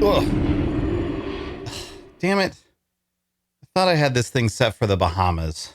Ugh. Damn it. I thought I had this thing set for the Bahamas.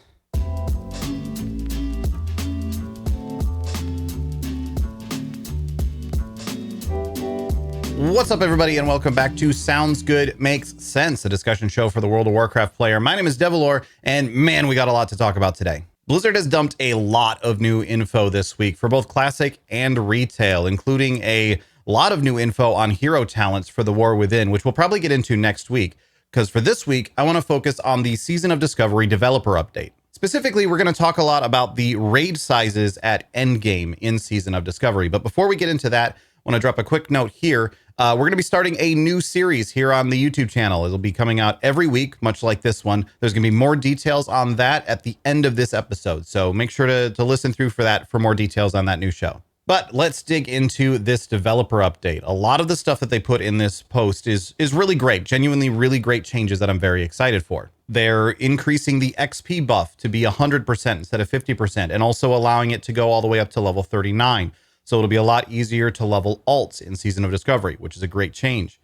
What's up, everybody, and welcome back to Sounds Good Makes Sense, a discussion show for the World of Warcraft player. My name is Devilor, and man, we got a lot to talk about today. Blizzard has dumped a lot of new info this week for both Classic and Retail, including a lot of new info on hero talents for the War Within, which we'll probably get into next week, because for this week, I want to focus on the Season of Discovery developer update. Specifically, we're going to talk a lot about the raid sizes at Endgame in Season of Discovery. But before we get into that, I want to drop a quick note here. We're going to be starting a new series here on the YouTube channel. It'll be coming out every week, much like this one. There's going to be more details on that at the end of this episode. So make sure to listen through for that for more details on that new show. But let's dig into this developer update. A lot of the stuff that they put in this post is really great, genuinely really great changes that I'm very excited for. They're increasing the XP buff to be 100% instead of 50%, and also allowing it to go all the way up to level 39. So it'll be a lot easier to level alts in Season of Discovery, which is a great change.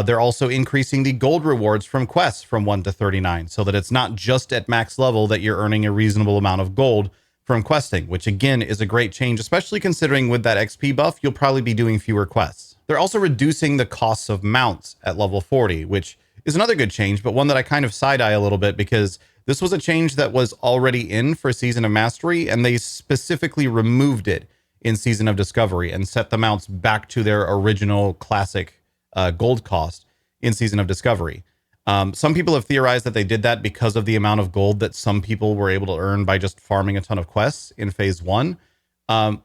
They're also increasing the gold rewards from quests from 1 to 39, so that it's not just at max level that you're earning a reasonable amount of gold from questing, which again is a great change, especially considering with that XP buff, you'll probably be doing fewer quests. They're also reducing the costs of mounts at level 40, which is another good change, but one that I kind of side-eye a little bit because this was a change that was already in for Season of Mastery, and they specifically removed it in Season of Discovery and set the mounts back to their original classic gold cost in Season of Discovery. Some people have theorized that they did that because of the amount of gold that some people were able to earn by just farming a ton of quests in Phase 1,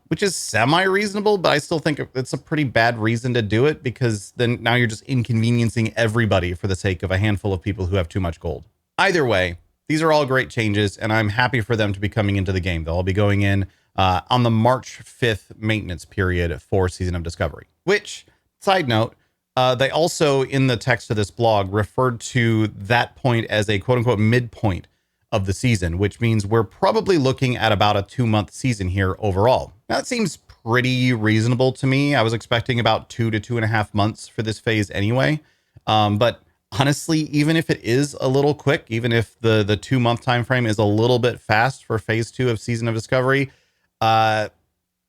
which is semi-reasonable, but I still think it's a pretty bad reason to do it because then now you're just inconveniencing everybody for the sake of a handful of people who have too much gold. Either way, these are all great changes, and I'm happy for them to be coming into the game. They'll all be going in on the March 5th maintenance period for Season of Discovery, which, side note, they also, in the text of this blog, referred to that point as a quote-unquote midpoint of the season, which means we're probably looking at about a 2-month season here overall. Now, that seems pretty reasonable to me. I was expecting about 2 to 2.5 months for this phase anyway. But honestly, even if it is a little quick, even if the 2-month time frame is a little bit fast for Phase 2 of Season of Discovery,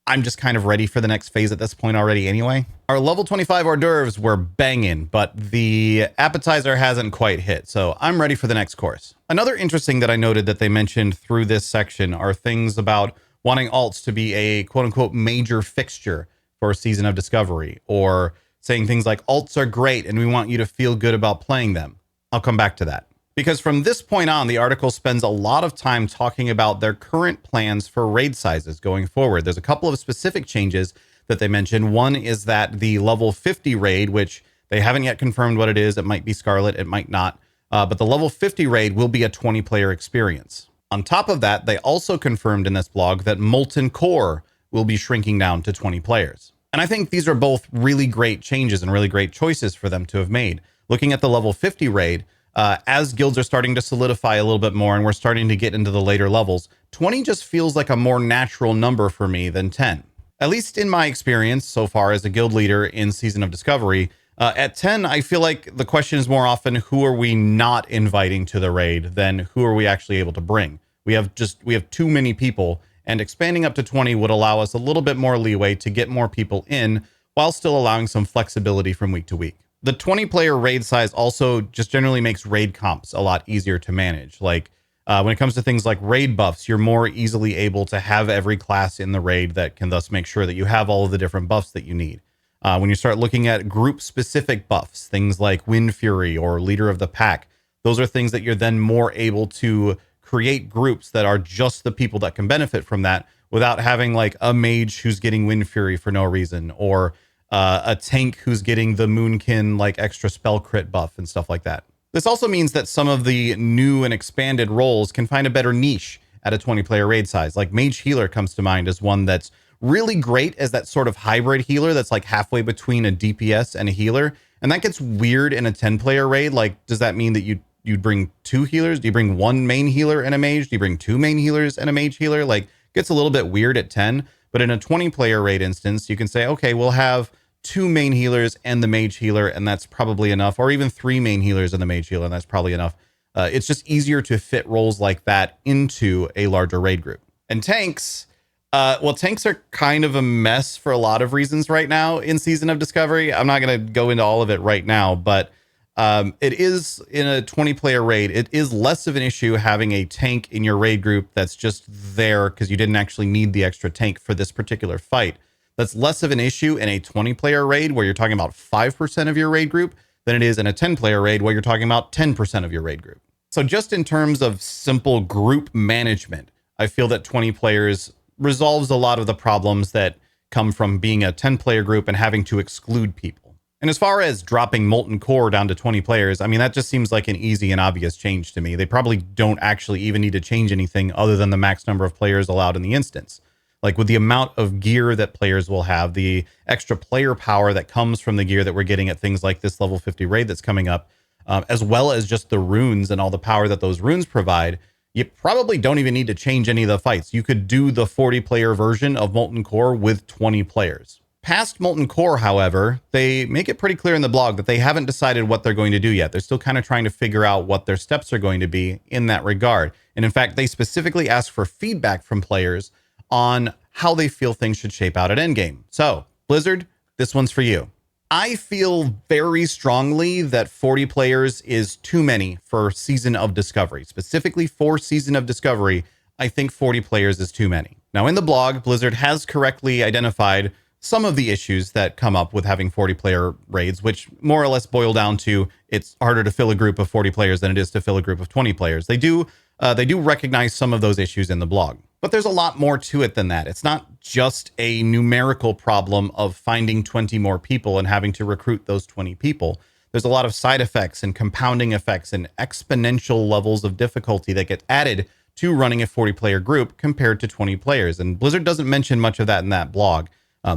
I'm just kind of ready for the next phase at this point already anyway. Our level 25 hors d'oeuvres were banging, but the appetizer hasn't quite hit, so I'm ready for the next course. Another interesting that I noted that they mentioned through this section are things about wanting alts to be a quote-unquote major fixture for Season of Discovery, or saying things like alts are great and we want you to feel good about playing them. I'll come back to that. Because from this point on, the article spends a lot of time talking about their current plans for raid sizes going forward. There's a couple of specific changes that they mentioned. One is that the level 50 raid, which they haven't yet confirmed what it is. It might be Scarlet, it might not. But the level 50 raid will be a 20-player experience. On top of that, they also confirmed in this blog that Molten Core will be shrinking down to 20 players. And I think these are both really great changes and really great choices for them to have made. Looking at the level 50 raid, as guilds are starting to solidify a little bit more and we're starting to get into the later levels, 20 just feels like a more natural number for me than 10. At least in my experience so far as a guild leader in Season of Discovery, at 10, I feel like the question is more often, who are we not inviting to the raid than who are we actually able to bring? We have too many people, and expanding up to 20 would allow us a little bit more leeway to get more people in while still allowing some flexibility from week to week. The 20-player raid size also just generally makes raid comps a lot easier to manage. Like when it comes to things like raid buffs, you're more easily able to have every class in the raid that can thus make sure that you have all of the different buffs that you need. When you start looking at group-specific buffs, things like Wind Fury or Leader of the Pack, those are things that you're then more able to create groups that are just the people that can benefit from that without having like a mage who's getting Wind Fury for no reason, or a tank who's getting the Moonkin like extra spell crit buff and stuff like that. This also means that some of the new and expanded roles can find a better niche at a 20-player raid size. Like Mage Healer comes to mind as one that's really great as that sort of hybrid healer that's like halfway between a DPS and a healer. And that gets weird in a 10-player raid. Like, does that mean that you'd bring 2 healers? Do you bring 1 main healer and a mage? Do you bring 2 main healers and a mage healer? Like, gets a little bit weird at 10. But in a 20-player raid instance, you can say, okay, we'll have 2 main healers and the mage healer, and that's probably enough, or even 3 main healers and the mage healer, and that's probably enough. It's just easier to fit roles like that into a larger raid group. And tanks, well, tanks are kind of a mess for a lot of reasons right now in Season of Discovery. I'm not going to go into all of it right now, but it is in a 20-player raid. It is less of an issue having a tank in your raid group that's just there because you didn't actually need the extra tank for this particular fight. That's less of an issue in a 20-player raid where you're talking about 5% of your raid group than it is in a 10-player raid where you're talking about 10% of your raid group. So just in terms of simple group management, I feel that 20 players resolves a lot of the problems that come from being a 10-player group and having to exclude people. And as far as dropping Molten Core down to 20 players, I mean, that just seems like an easy and obvious change to me. They probably don't actually even need to change anything other than the max number of players allowed in the instance. Like with the amount of gear that players will have, the extra player power that comes from the gear that we're getting at things like this level 50 raid that's coming up, as well as just the runes and all the power that those runes provide, you probably don't even need to change any of the fights. You could do the 40-player version of Molten Core with 20 players. Past Molten Core, however, they make it pretty clear in the blog that they haven't decided what they're going to do yet. They're still kind of trying to figure out what their steps are going to be in that regard. And in fact, they specifically ask for feedback from players on how they feel things should shape out at Endgame. So, Blizzard, this one's for you. I feel very strongly that 40 players is too many for Season of Discovery. Specifically for Season of Discovery, I think 40 players is too many. Now, in the blog, Blizzard has correctly identified some of the issues that come up with having 40-player raids, which more or less boil down to it's harder to fill a group of 40 players than it is to fill a group of 20 players. They do recognize some of those issues in the blog. But there's a lot more to it than that. It's not just a numerical problem of finding 20 more people and having to recruit those 20 people. There's a lot of side effects and compounding effects and exponential levels of difficulty that get added to running a 40-player group compared to 20 players. And Blizzard doesn't mention much of that in that blog.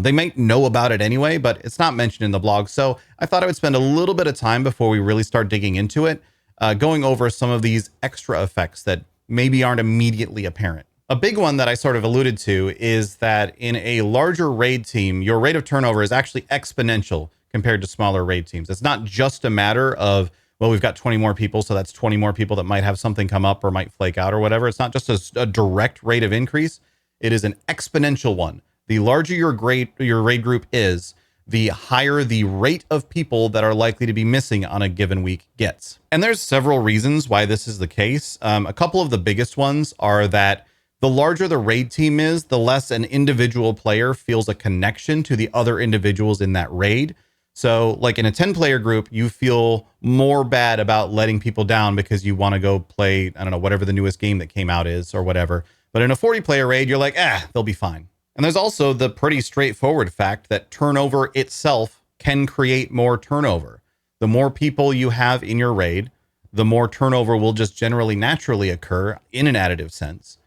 They might know about it anyway, but it's not mentioned in the blog. So I thought I would spend a little bit of time before we really start digging into it, going over some of these extra effects that maybe aren't immediately apparent. A big one that I sort of alluded to is that in a larger raid team, your rate of turnover is actually exponential compared to smaller raid teams. It's not just a matter of, well, we've got 20 more people, so that's 20 more people that might have something come up or might flake out or whatever. It's not just a direct rate of increase. It is an exponential one. The larger your raid group is, the higher the rate of people that are likely to be missing on a given week gets. And there's several reasons why this is the case. A couple of the biggest ones are that the larger the raid team is, the less an individual player feels a connection to the other individuals in that raid. So like in a 10-player group, you feel more bad about letting people down because you want to go play, I don't know, whatever the newest game that came out is or whatever. But in a 40-player raid, you're like, they'll be fine. And there's also the pretty straightforward fact that turnover itself can create more turnover. The more people you have in your raid, the more turnover will just generally naturally occur in an additive sense.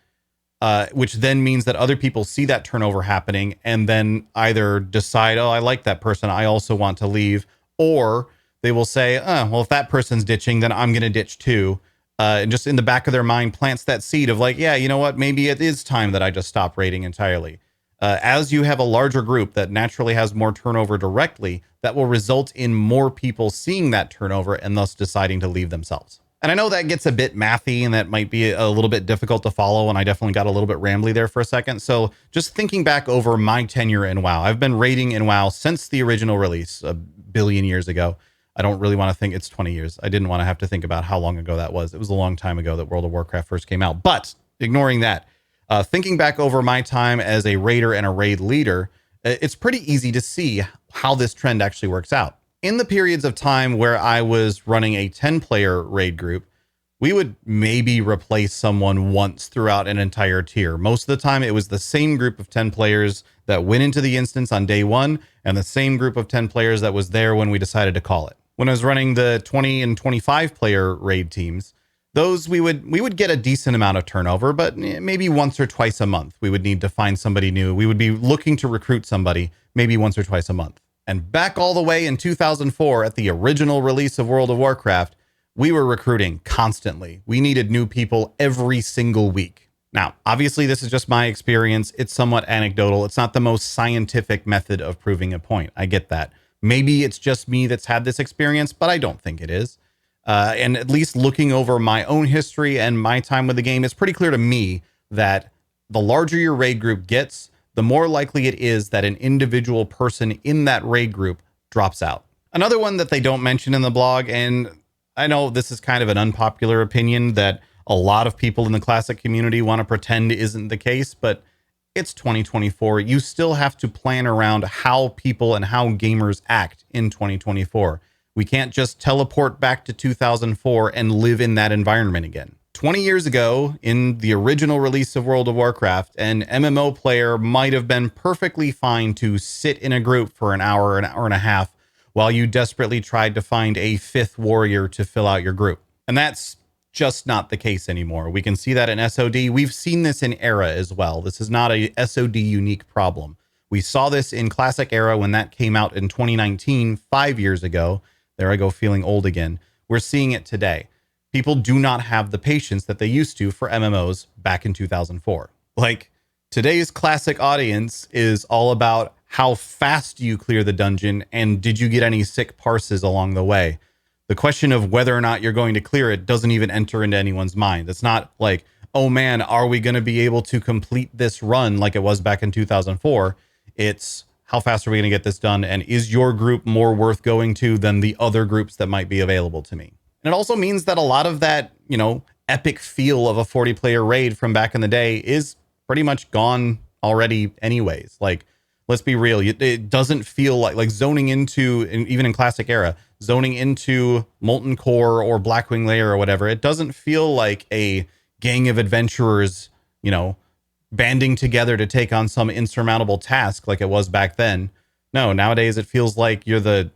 Which then means that other people see that turnover happening and then either decide, oh, I like that person, I also want to leave. Or they will say, well, if that person's ditching, then I'm going to ditch too. And just in the back of their mind plants that seed of like, yeah, you know what, maybe it is time that I just stop raiding entirely. As you have a larger group that naturally has more turnover directly, that will result in more people seeing that turnover and thus deciding to leave themselves. And I know that gets a bit mathy and that might be a little bit difficult to follow. And I definitely got a little bit rambly there for a second. So just thinking back over my tenure in WoW, I've been raiding in WoW since the original release a billion years ago. I don't really want to think it's 20 years. I didn't want to have to think about how long ago that was. It was a long time ago that World of Warcraft first came out. But ignoring that, thinking back over my time as a raider and a raid leader, it's pretty easy to see how this trend actually works out. In the periods of time where I was running a 10-player raid group, we would maybe replace someone once throughout an entire tier. Most of the time, it was the same group of 10 players that went into the instance on day one, and the same group of 10 players that was there when we decided to call it. When I was running the 20 and 25-player raid teams, those we would get a decent amount of turnover, but maybe once or twice a month. We would need to find somebody new. We would be looking to recruit somebody maybe once or twice a month. And back all the way in 2004, at the original release of World of Warcraft, we were recruiting constantly. We needed new people every single week. Now, obviously, this is just my experience. It's somewhat anecdotal. It's not the most scientific method of proving a point. I get that. Maybe it's just me that's had this experience, but I don't think it is. And at least looking over my own history and my time with the game, it's pretty clear to me that the larger your raid group gets, the more likely it is that an individual person in that raid group drops out. Another one that they don't mention in the blog, and I know this is kind of an unpopular opinion that a lot of people in the classic community want to pretend isn't the case, but it's 2024. You still have to plan around how people and how gamers act in 2024. We can't just teleport back to 2004 and live in that environment again. 20 years ago, in the original release of World of Warcraft, an MMO player might have been perfectly fine to sit in a group for an hour and a half, while you desperately tried to find a fifth warrior to fill out your group. And that's just not the case anymore. We can see that in SoD. We've seen this in Era as well. This is not a SoD unique problem. We saw this in Classic Era when that came out in 2019, 5 years ago. There I go, feeling old again. We're seeing it today. People do not have the patience that they used to for MMOs back in 2004. Like, today's classic audience is all about how fast do you clear the dungeon and did you get any sick parses along the way? The question of whether or not you're going to clear it doesn't even enter into anyone's mind. It's not like, oh man, are we going to be able to complete this run like it was back in 2004? It's how fast are we going to get this done? And is your group more worth going to than the other groups that might be available to me? And it also means that a lot of that, epic feel of a 40 player raid from back in the day is pretty much gone already anyways. Like, let's be real. It doesn't feel like zoning into, and even in Classic Era, zoning into Molten Core or Blackwing Lair or whatever. It doesn't feel like a gang of adventurers, banding together to take on some insurmountable task like it was back then. No, nowadays it feels like you're the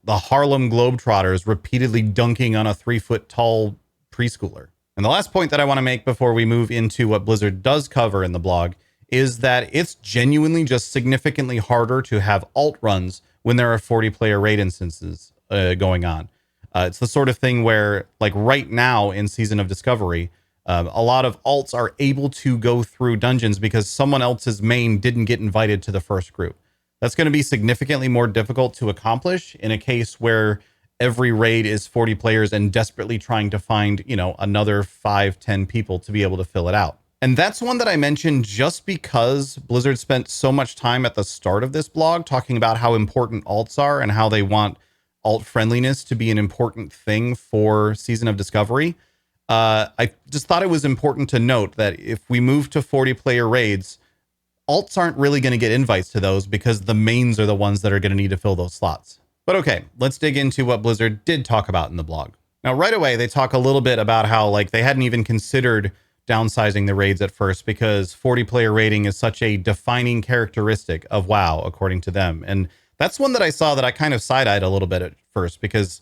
Harlem Globetrotters repeatedly dunking on a 3-foot tall preschooler. And the last point that I want to make before we move into what Blizzard does cover in the blog is that it's genuinely just significantly harder to have alt runs when there are 40 player raid instances going on. It's the sort of thing where, like right now in Season of Discovery, a lot of alts are able to go through dungeons because someone else's main didn't get invited to the first group. That's going to be significantly more difficult to accomplish in a case where every raid is 40 players and desperately trying to find, another 5-10 people to be able to fill it out. And that's one that I mentioned just because Blizzard spent so much time at the start of this blog talking about how important alts are and how they want alt friendliness to be an important thing for Season of Discovery. I just thought it was important to note that if we move to 40 player raids, alts aren't really going to get invites to those because the mains are the ones that are going to need to fill those slots. But okay, let's dig into what Blizzard did talk about in the blog. Now, right away, they talk a little bit about how they hadn't even considered downsizing the raids at first because 40 player raiding is such a defining characteristic of WoW, according to them. And that's one that I saw that I kind of side-eyed a little bit at first because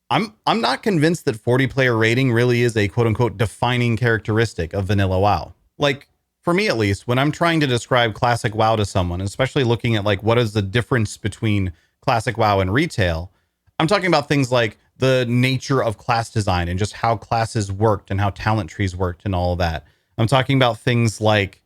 I'm not convinced that 40 player raiding really is a quote unquote defining characteristic of vanilla WoW. Like, for me at least, when I'm trying to describe classic WoW to someone, especially looking at what is the difference between classic WoW and retail, I'm talking about things like the nature of class design and just how classes worked and how talent trees worked and all of that. I'm talking about things like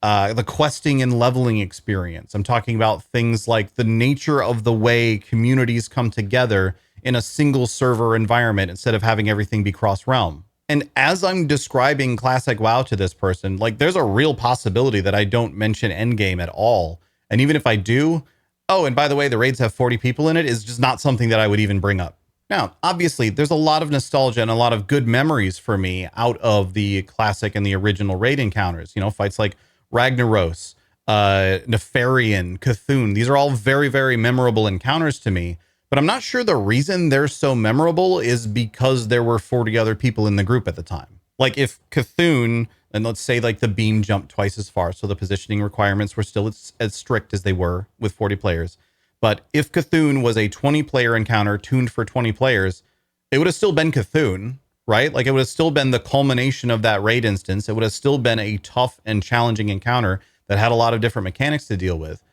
the questing and leveling experience. I'm talking about things like the nature of the way communities come together in a single server environment instead of having everything be cross-realm. And as I'm describing classic WoW to this person, there's a real possibility that I don't mention Endgame at all. And even if I do, oh, and by the way, the raids have 40 people in it is just not something that I would even bring up. Now, obviously, there's a lot of nostalgia and a lot of good memories for me out of the classic and the original raid encounters. Fights like Ragnaros, Nefarian, Cthulhu. These are all very, very memorable encounters to me. But I'm not sure the reason they're so memorable is because there were 40 other people in the group at the time. Like if Cthulhu, and let's say the beam jumped twice as far, so the positioning requirements were still as strict as they were with 40 players. But if Cthulhu was a 20 player encounter tuned for 20 players, it would have still been Cthulhu, right? It would have still been the culmination of that raid instance. It would have still been a tough and challenging encounter that had a lot of different mechanics to deal with.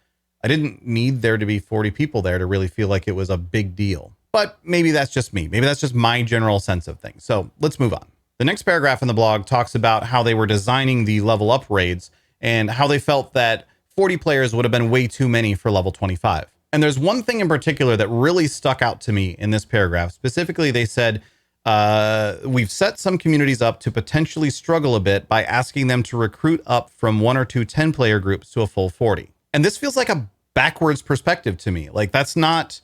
I didn't need there to be 40 people there to really feel like it was a big deal. But maybe that's just me. Maybe that's just my general sense of things. So let's move on. The next paragraph in the blog talks about how they were designing the level up raids and how they felt that 40 players would have been way too many for level 25. And there's one thing in particular that really stuck out to me in this paragraph. Specifically, they said, we've set some communities up to potentially struggle a bit by asking them to recruit up from 1 or 2 10-player groups to a full 40. And this feels like a backwards perspective to me. Like, that's not,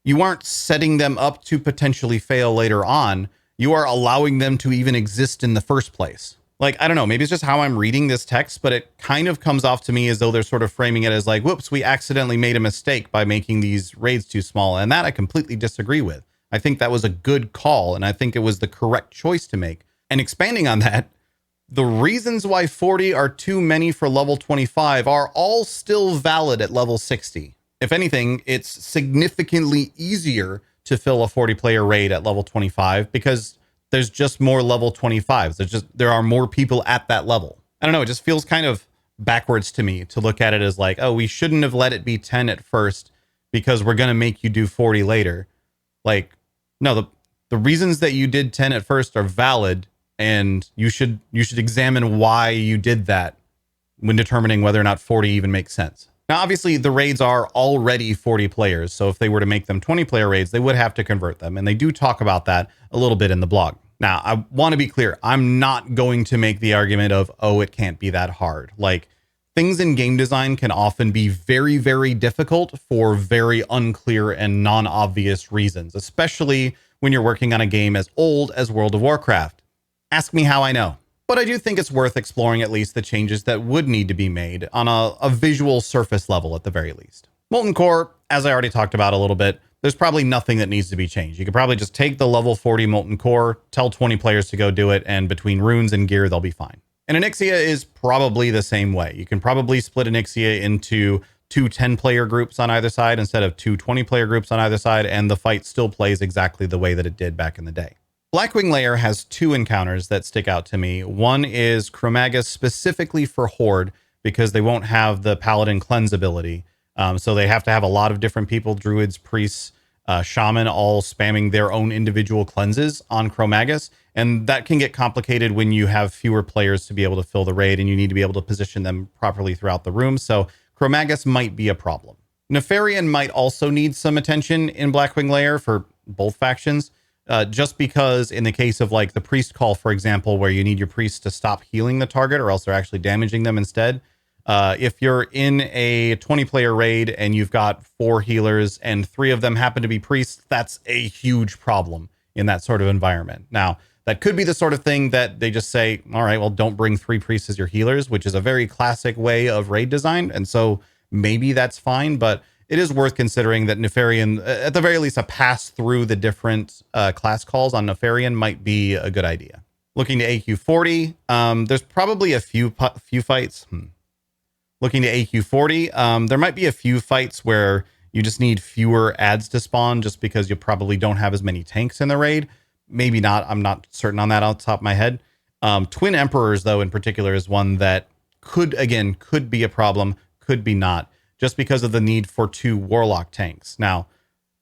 you aren't setting them up to potentially fail later on. You are allowing them to even exist in the first place. Like, I don't know, maybe it's just how I'm reading this text, but it kind of comes off to me as though they're sort of framing it as like, whoops, we accidentally made a mistake by making these raids too small. And that I completely disagree with. I think that was a good call, and I think it was the correct choice to make. And expanding on that, the reasons why 40 are too many for level 25 are all still valid at level 60. If anything, it's significantly easier to fill a 40-player raid at level 25 because there's just more level 25s. There are more people at that level. I don't know. It just feels kind of backwards to me to look at it as like, oh, we shouldn't have let it be 10 at first because we're going to make you do 40 later. Like, no, the reasons that you did 10 at first are valid, and you should examine why you did that when determining whether or not 40 even makes sense. Now, obviously, the raids are already 40 players, so if they were to make them 20-player raids, they would have to convert them, and they do talk about that a little bit in the blog. Now, I want to be clear. I'm not going to make the argument of, oh, it can't be that hard. Like, things in game design can often be very, very difficult for very unclear and non-obvious reasons, especially when you're working on a game as old as World of Warcraft. Ask me how I know. But I do think it's worth exploring at least the changes that would need to be made on a visual surface level at the very least. Molten Core, as I already talked about a little bit, there's probably nothing that needs to be changed. You could probably just take the level 40 Molten Core, tell 20 players to go do it, and between runes and gear, they'll be fine. And Onyxia is probably the same way. You can probably split Onyxia into 2 10-player groups on either side instead of 2 20-player groups on either side, and the fight still plays exactly the way that it did back in the day. Blackwing Lair has 2 encounters that stick out to me. One is Chromagus specifically for Horde because they won't have the Paladin Cleanse ability. So they have to have a lot of different people, druids, priests, shaman, all spamming their own individual cleanses on Chromagus. And that can get complicated when you have fewer players to be able to fill the raid and you need to be able to position them properly throughout the room. So Chromagus might be a problem. Nefarian might also need some attention in Blackwing Lair for both factions. Just because in the case of like the priest call, for example, where you need your priests to stop healing the target or else they're actually damaging them instead. If you're in a 20-player raid and you've got 4 healers and 3 of them happen to be priests, that's a huge problem in that sort of environment. Now, that could be the sort of thing that they just say, all right, well, don't bring 3 priests as your healers, which is a very classic way of raid design. And so maybe that's fine, but it is worth considering that Nefarian, at the very least, a pass through the different class calls on Nefarian might be a good idea. Looking to AQ40, there's probably a few fights. Looking to AQ40, there might be a few fights where you just need fewer adds to spawn just because you probably don't have as many tanks in the raid. Maybe not. I'm not certain on that off the top of my head. Twin Emperors, though, in particular, is one that could be a problem, could be not, just because of the need for 2 Warlock tanks. Now,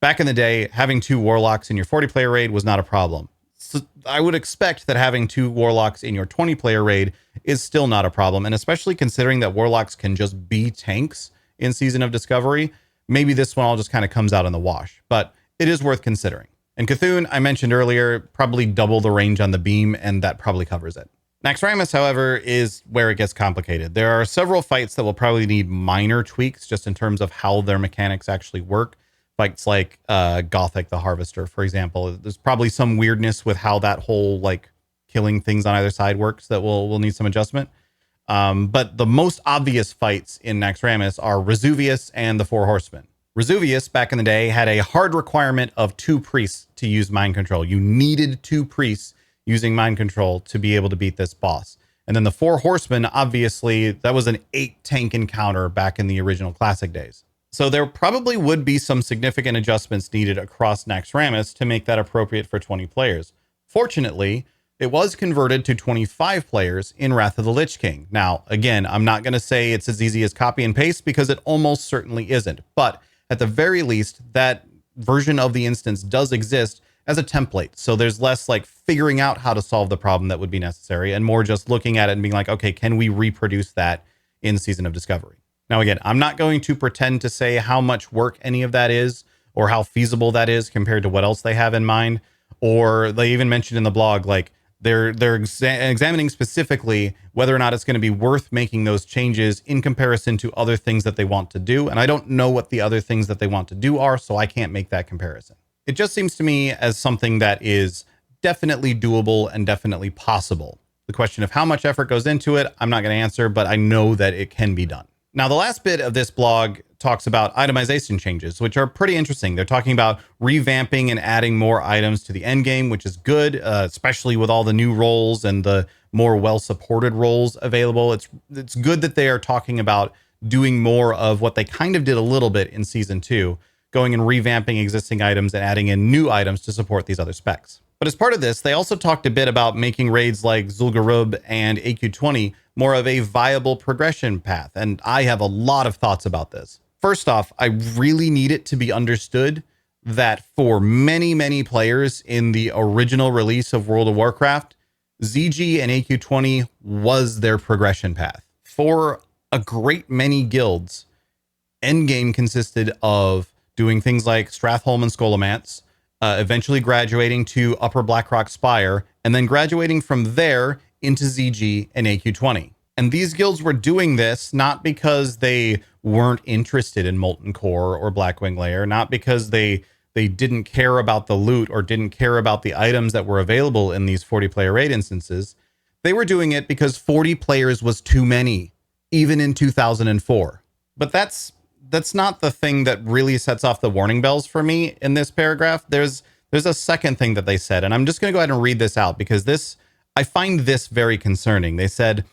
back in the day, having 2 Warlocks in your 40-player raid was not a problem. So I would expect that having 2 Warlocks in your 20-player raid is still not a problem, and especially considering that Warlocks can just be tanks in Season of Discovery, maybe this one all just kind of comes out in the wash, but it is worth considering. And Cthulhu, I mentioned earlier, probably double the range on the beam, and that probably covers it. Naxxramas, however, is where it gets complicated. There are several fights that will probably need minor tweaks just in terms of how their mechanics actually work. Fights like Gothic the Harvester, for example. There's probably some weirdness with how that whole like killing things on either side works that will need some adjustment. But the most obvious fights in Naxxramas are Resuvius and the 4 Horsemen. Resuvius, back in the day, had a hard requirement of 2 priests to use mind control. You needed 2 priests using mind control to be able to beat this boss. And then the 4 Horsemen, obviously, that was an 8-tank encounter back in the original Classic days. So there probably would be some significant adjustments needed across Naxxramas to make that appropriate for 20 players. Fortunately, it was converted to 25 players in Wrath of the Lich King. Now, again, I'm not going to say it's as easy as copy and paste because it almost certainly isn't. But at the very least, that version of the instance does exist, as a template. So there's less like figuring out how to solve the problem that would be necessary and more just looking at it and being like, okay, can we reproduce that in Season of Discovery? Now, again, I'm not going to pretend to say how much work any of that is or how feasible that is compared to what else they have in mind. Or they even mentioned in the blog, like they're examining specifically whether or not it's going to be worth making those changes in comparison to other things that they want to do. And I don't know what the other things that they want to do are, so I can't make that comparison. It just seems to me as something that is definitely doable and definitely possible. The question of how much effort goes into it, I'm not going to answer, but I know that it can be done. Now, the last bit of this blog talks about itemization changes, which are pretty interesting. They're talking about revamping and adding more items to the endgame, which is good, especially with all the new roles and the more well-supported roles available. It's good that they are talking about doing more of what they kind of did a little bit in Season 2, going and revamping existing items and adding in new items to support these other specs. But as part of this, they also talked a bit about making raids like Zul'Gurub and AQ20 more of a viable progression path, and I have a lot of thoughts about this. First off, I really need it to be understood that for many, many players in the original release of World of Warcraft, ZG and AQ20 was their progression path. For a great many guilds, Endgame consisted of doing things like Stratholme and Scholomance, eventually graduating to Upper Blackrock Spire, and then graduating from there into ZG and AQ20. And these guilds were doing this not because they weren't interested in Molten Core or Blackwing Lair, not because they didn't care about the loot or didn't care about the items that were available in these 40-player raid instances. They were doing it because 40 players was too many, even in 2004. But that's not the thing that really sets off the warning bells for me in this paragraph. There's a second thing that they said, and I'm just going to go ahead and read this out because I find this very concerning. They said,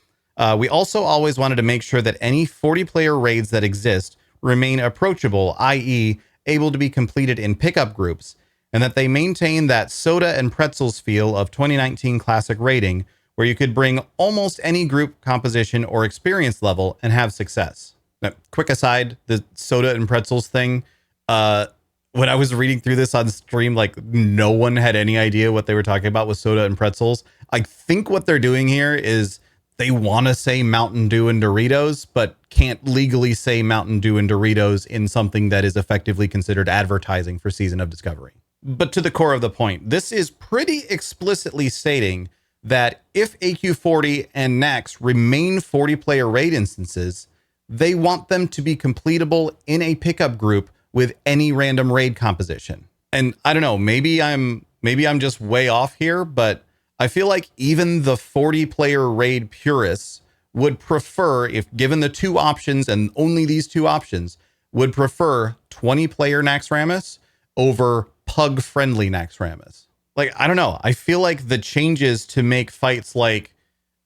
we also always wanted to make sure that any 40-player raids that exist remain approachable, i.e. able to be completed in pickup groups, and that they maintain that soda and pretzels feel of 2019 classic raiding, where you could bring almost any group composition or experience level and have success. Now, quick aside, the soda and pretzels thing, when I was reading through this on stream, like no one had any idea what they were talking about with soda and pretzels. I think what they're doing here is they want to say Mountain Dew and Doritos, but can't legally say Mountain Dew and Doritos in something that is effectively considered advertising for Season of Discovery. But to the core of the point, this is pretty explicitly stating that if AQ40 and Naxx remain 40-player raid instances, they want them to be completable in a pickup group with any random raid composition. And I don't know, maybe I'm just way off here, but I feel like even the 40-player raid purists would prefer, if given the two options and only these two options, would prefer 20-player Naxxramas over pug-friendly Naxxramas. Like, I don't know. I feel like the changes to make fights like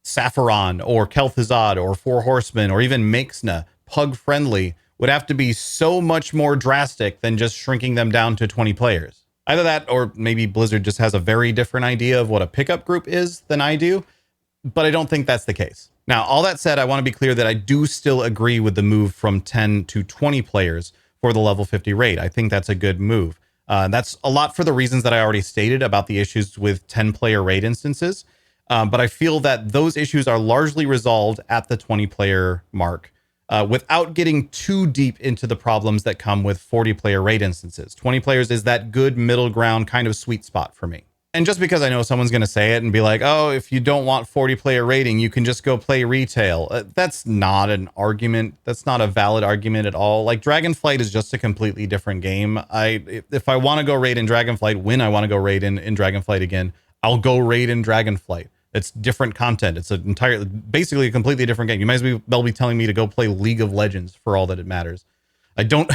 Sapphiron or Kel'Thuzad or Four Horsemen or even Meixna pug-friendly would have to be so much more drastic than just shrinking them down to 20 players. Either that, or maybe Blizzard just has a very different idea of what a pickup group is than I do, but I don't think that's the case. Now, all that said, I want to be clear that I do still agree with the move from 10 to 20 players for the level 50 raid. I think that's a good move. That's a lot for the reasons that I already stated about the issues with 10-player raid instances, but I feel that those issues are largely resolved at the 20-player mark. Without getting too deep into the problems that come with 40-player raid instances. 20 players is that good middle ground kind of sweet spot for me. And just because I know someone's going to say it and be like, oh, if you don't want 40-player raiding, you can just go play retail. That's not an argument. That's not a valid argument at all. Like, Dragonflight is just a completely different game. If I want to go raid in Dragonflight, when I want to go raid in Dragonflight again, I'll go raid in Dragonflight. It's different content. It's basically a completely different game. You might as well be telling me to go play League of Legends for all that it matters. I don't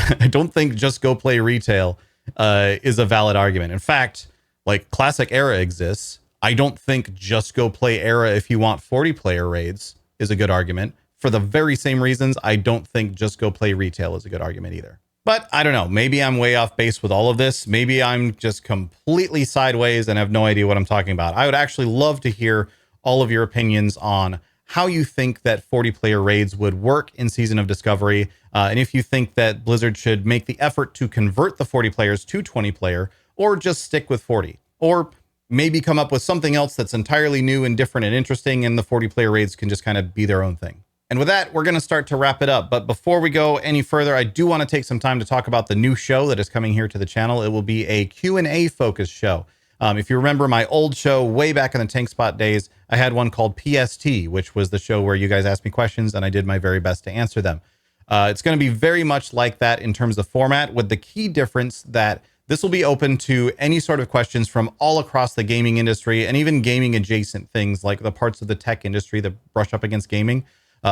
think just go play retail is a valid argument. In fact, like, Classic Era exists. I don't think just go play Era if you want 40-player raids is a good argument. For the very same reasons, I don't think just go play retail is a good argument either. But I don't know. Maybe I'm way off base with all of this. Maybe I'm just completely sideways and have no idea what I'm talking about. I would actually love to hear all of your opinions on how you think that 40-player raids would work in Season of Discovery. And if you think that Blizzard should make the effort to convert the 40 players to 20-player or just stick with 40. or maybe come up with something else that's entirely new and different and interesting, and the 40-player raids can just kind of be their own thing. And with that, we're going to start to wrap it up. But before we go any further, I do want to take some time to talk about the new show that is coming here to the channel. It will be a Q&A focused show. If you remember my old show way back in the Tank Spot days, I had one called PST, which was the show where you guys asked me questions and I did my very best to answer them. It's going to be very much like that in terms of format, with the key difference that this will be open to any sort of questions from all across the gaming industry and even gaming adjacent things like the parts of the tech industry that brush up against gaming.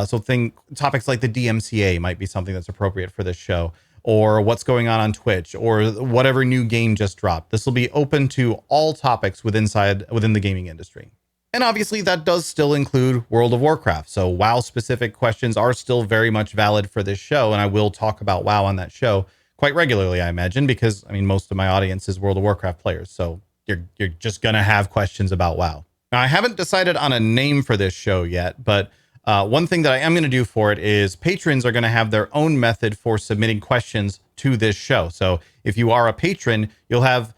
So topics like the DMCA might be something that's appropriate for this show, or what's going on Twitch, or whatever new game just dropped. This will be open to all topics within the gaming industry. And obviously that does still include World of Warcraft. So WoW specific questions are still very much valid for this show. And I will talk about WoW on that show quite regularly, I imagine, because I mean, most of my audience is World of Warcraft players. So you're just going to have questions about WoW. Now, I haven't decided on a name for this show yet, but one thing that I am going to do for it is patrons are going to have their own method for submitting questions to this show. So if you are a patron, you'll have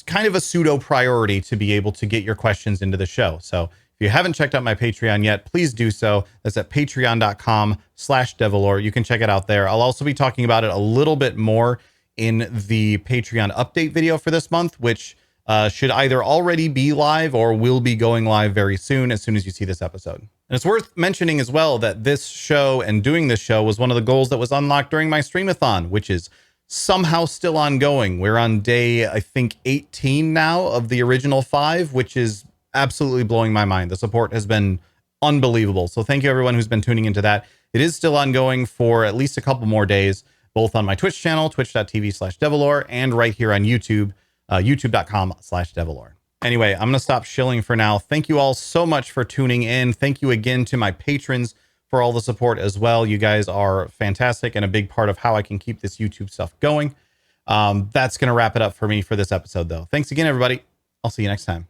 kind of a pseudo priority to be able to get your questions into the show. So if you haven't checked out my Patreon yet, please do so. That's at patreon.com/Devilor. You can check it out there. I'll also be talking about it a little bit more in the Patreon update video for this month, which should either already be live or will be going live very soon as you see this episode. And it's worth mentioning as well that this show and doing this show was one of the goals that was unlocked during my streamathon, which is somehow still ongoing. We're on day, I think, 18 now of the original 5, which is absolutely blowing my mind. The support has been unbelievable. So thank you everyone who's been tuning into that. It is still ongoing for at least a couple more days, both on my Twitch channel, twitch.tv/Devilor, and right here on YouTube, youtube.com/Devilor. Anyway, I'm going to stop shilling for now. Thank you all so much for tuning in. Thank you again to my patrons for all the support as well. You guys are fantastic and a big part of how I can keep this YouTube stuff going. That's going to wrap it up for me for this episode, though. Thanks again, everybody. I'll see you next time.